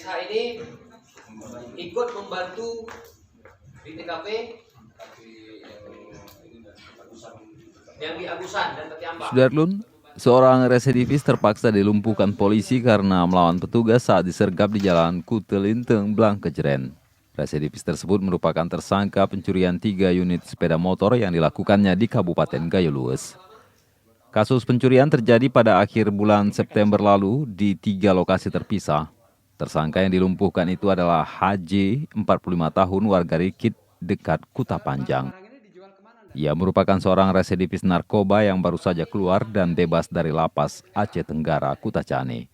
SH ini ikut membantu di TKP yang di Agusan dan Tetiambang. Sudarlun, seorang residivis terpaksa dilumpuhkan polisi karena melawan petugas saat disergap di Jalan Kutelinteng, Blangkejeren. Residivis tersebut merupakan tersangka pencurian 3 unit sepeda motor yang dilakukannya di Kabupaten Gayo Lues. Kasus pencurian terjadi pada akhir bulan September lalu di 3 lokasi terpisah. Tersangka yang dilumpuhkan itu adalah HJ, 45 tahun, warga Rikit, dekat Kuta Panjang. Ia merupakan seorang residivis narkoba yang baru saja keluar dan bebas dari lapas Aceh Tenggara, Kuta Cane.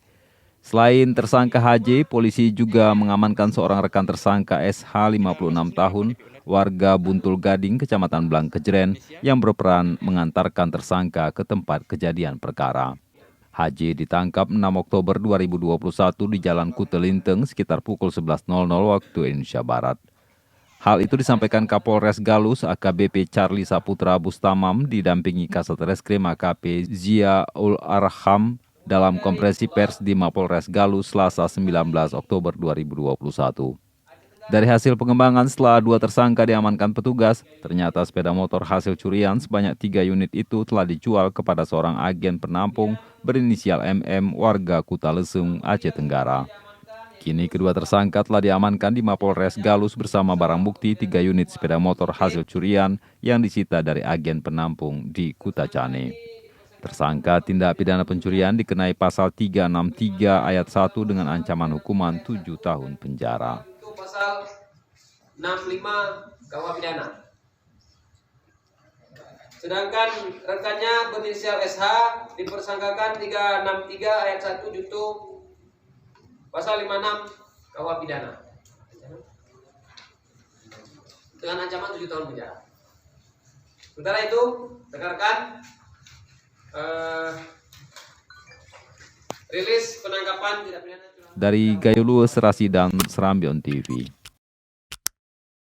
Selain tersangka HJ, polisi juga mengamankan seorang rekan tersangka SH, 56 tahun, warga Buntul Gading, Kecamatan Blangkejeren, yang berperan mengantarkan tersangka ke tempat kejadian perkara. HJ ditangkap 6 Oktober 2021 di Jalan Kutelinteng sekitar pukul 11.00 waktu Indonesia Barat. Hal itu disampaikan Kapolres Galus AKBP Charlie Saputra Bustamam didampingi Kasat Reskrim AKP Zia Ul Arham dalam konferensi pers di Mapolres Galus Selasa 19 Oktober 2021. Dari hasil pengembangan setelah 2 tersangka diamankan petugas, ternyata sepeda motor hasil curian sebanyak 3 unit itu telah dijual kepada seorang agen penampung berinisial MM warga Kuta Lesung, Aceh Tenggara. Kini kedua tersangka telah diamankan di Mapolres Galus bersama barang bukti 3 unit sepeda motor hasil curian yang disita dari agen penampung di Kuta Cane. Tersangka tindak pidana pencurian dikenai pasal 363 ayat 1 dengan ancaman hukuman 7 tahun penjara. Itu pasal 65 KUH pidana. Sedangkan rekannya berinisial SH dipersangkakan 363 ayat 1 junto pasal 56 KUH pidana dengan ancaman 7 tahun penjara. Sementara itu, rekan-rekan, rilis penangkapan tidak pidana Dari Gayo Lues, Rasidan, Serambion TV.